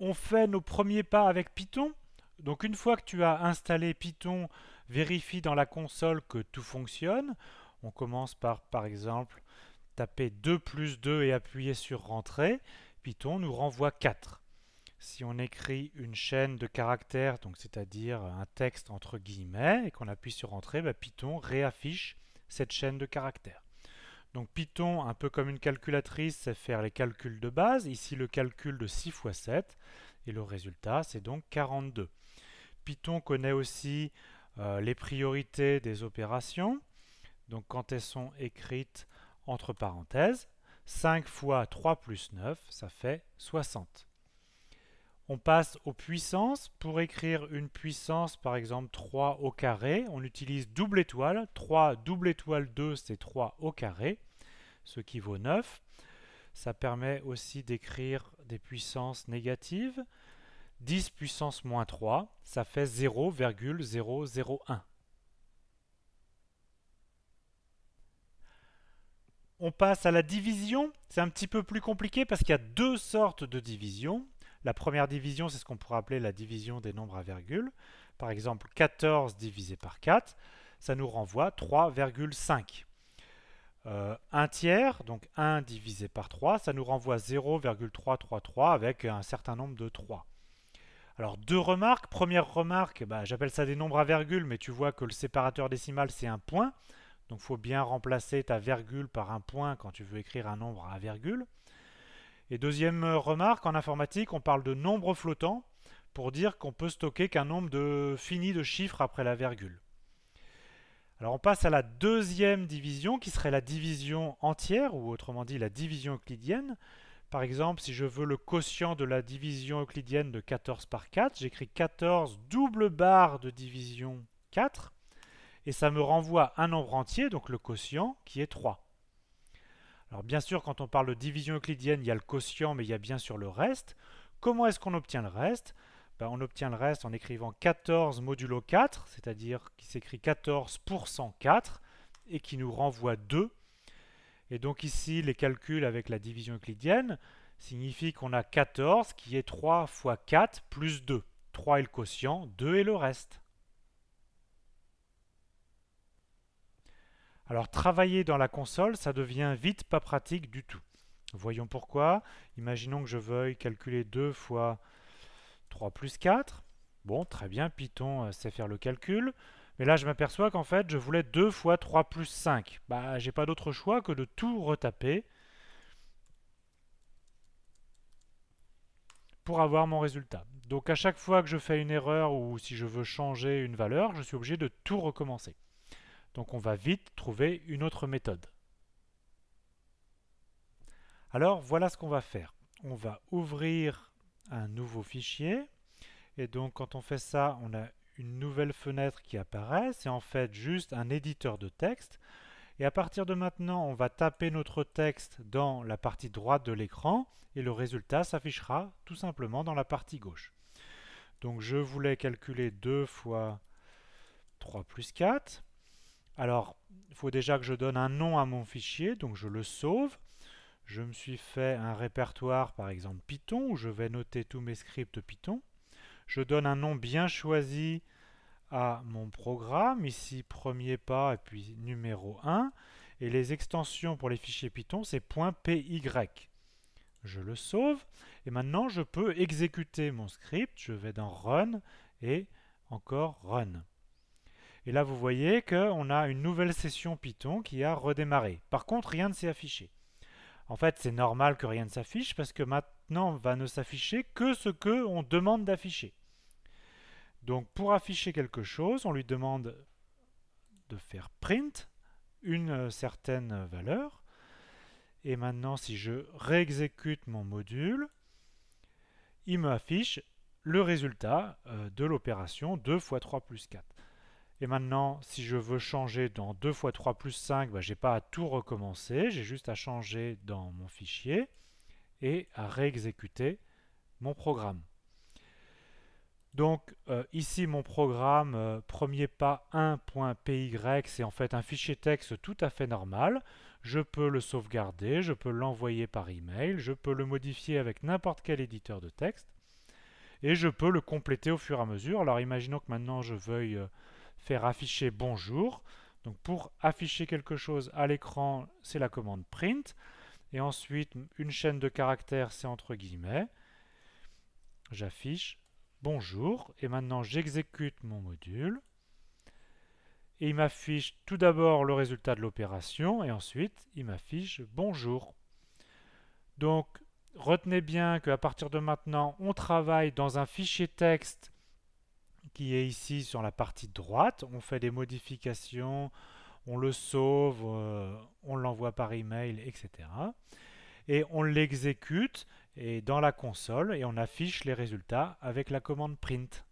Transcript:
On fait nos premiers pas avec Python. Donc une fois que tu as installé Python, vérifie dans la console que tout fonctionne. On commence par exemple, taper 2 plus 2 et appuyer sur Rentrée. Python nous renvoie 4. Si on écrit une chaîne de caractères, donc c'est-à-dire un texte entre guillemets, et qu'on appuie sur Entrée, Python réaffiche cette chaîne de caractères. Donc Python, un peu comme une calculatrice, sait faire les calculs de base. Ici, le calcul de 6 fois 7. Et le résultat, c'est donc 42. Python connaît aussi les priorités des opérations. Donc quand elles sont écrites entre parenthèses, 5 fois 3 plus 9, ça fait 60. On passe aux puissances. Pour écrire une puissance, par exemple 3 au carré, on utilise double étoile. 3 double étoile 2, c'est 3 au carré, ce qui vaut 9. Ça permet aussi d'écrire des puissances négatives. 10 puissance moins 3, ça fait 0,001. On passe à la division. C'est un petit peu plus compliqué parce qu'il y a deux sortes de division. La première division, c'est ce qu'on pourrait appeler la division des nombres à virgule. Par exemple, 14 divisé par 4, ça nous renvoie 3,5. Un tiers, donc 1 divisé par 3, ça nous renvoie 0,333 avec un certain nombre de 3. Alors deux remarques. Première remarque, j'appelle ça des nombres à virgule, mais tu vois que le séparateur décimal c'est un point. Donc il faut bien remplacer ta virgule par un point quand tu veux écrire un nombre à virgule. Et deuxième remarque, en informatique, on parle de nombre flottant pour dire qu'on peut stocker qu'un nombre fini de chiffres après la virgule. Alors on passe à la deuxième division qui serait la division entière, ou autrement dit la division euclidienne. Par exemple, si je veux le quotient de la division euclidienne de 14 par 4, j'écris 14 double barre de division 4, et ça me renvoie un nombre entier, donc le quotient, qui est 3. Alors bien sûr, quand on parle de division euclidienne, il y a le quotient, mais il y a bien sûr le reste. Comment est-ce qu'on obtient le reste? On obtient le reste en écrivant 14 modulo 4, c'est-à-dire qui s'écrit 14 pour 104, et qui nous renvoie 2. Et donc ici, les calculs avec la division euclidienne signifient qu'on a 14 qui est 3 fois 4 plus 2. 3 est le quotient, 2 est le reste. Alors travailler dans la console, ça devient vite pas pratique du tout. Voyons pourquoi. Imaginons que je veuille calculer 2 fois 3 plus 4. Bon, très bien, Python sait faire le calcul. Mais là, je m'aperçois qu'en fait, je voulais 2 fois 3 plus 5. J'ai pas d'autre choix que de tout retaper pour avoir mon résultat. Donc à chaque fois que je fais une erreur ou si je veux changer une valeur, je suis obligé de tout recommencer. Donc on va vite trouver une autre méthode. Alors voilà ce qu'on va faire. On va ouvrir un nouveau fichier. Et donc quand on fait ça, on a une nouvelle fenêtre qui apparaît. C'est en fait juste un éditeur de texte. Et à partir de maintenant, on va taper notre texte dans la partie droite de l'écran et le résultat s'affichera tout simplement dans la partie gauche. Donc je voulais calculer 2 fois 3 plus 4. Alors, il faut déjà que je donne un nom à mon fichier, donc je le sauve. Je me suis fait un répertoire, par exemple Python, où je vais noter tous mes scripts Python. Je donne un nom bien choisi à mon programme, ici premier pas et puis numéro 1. Et les extensions pour les fichiers Python, c'est .py. Je le sauve et maintenant je peux exécuter mon script. Je vais dans Run et encore Run. Et là vous voyez qu'on a une nouvelle session Python qui a redémarré. Par contre, rien ne s'est affiché. En fait, c'est normal que rien ne s'affiche parce que maintenant va ne s'afficher que ce qu'on demande d'afficher. Donc pour afficher quelque chose, on lui demande de faire print une certaine valeur. Et maintenant, si je réexécute mon module, il me affiche le résultat de l'opération 2 fois 3 plus 4. Et maintenant, si je veux changer dans 2 fois 3 plus 5, je n'ai pas à tout recommencer, j'ai juste à changer dans mon fichier et à réexécuter mon programme. Donc ici mon programme premier pas 1.py, c'est en fait un fichier texte tout à fait normal. Je peux le sauvegarder, je peux l'envoyer par email, je peux le modifier avec n'importe quel éditeur de texte. et je peux le compléter au fur et à mesure. Alors imaginons que maintenant je veuille faire afficher bonjour. Donc pour afficher quelque chose à l'écran, c'est la commande print. Et ensuite, une chaîne de caractères, c'est entre guillemets. J'affiche bonjour. Et maintenant, j'exécute mon module. Et il m'affiche tout d'abord le résultat de l'opération. Et ensuite, il m'affiche bonjour. Donc, retenez bien qu'à partir de maintenant, on travaille dans un fichier texte qui est ici sur la partie droite. On fait des modifications, on le sauve, on l'envoie par email, etc. Et on l'exécute et dans la console et on affiche les résultats avec la commande print.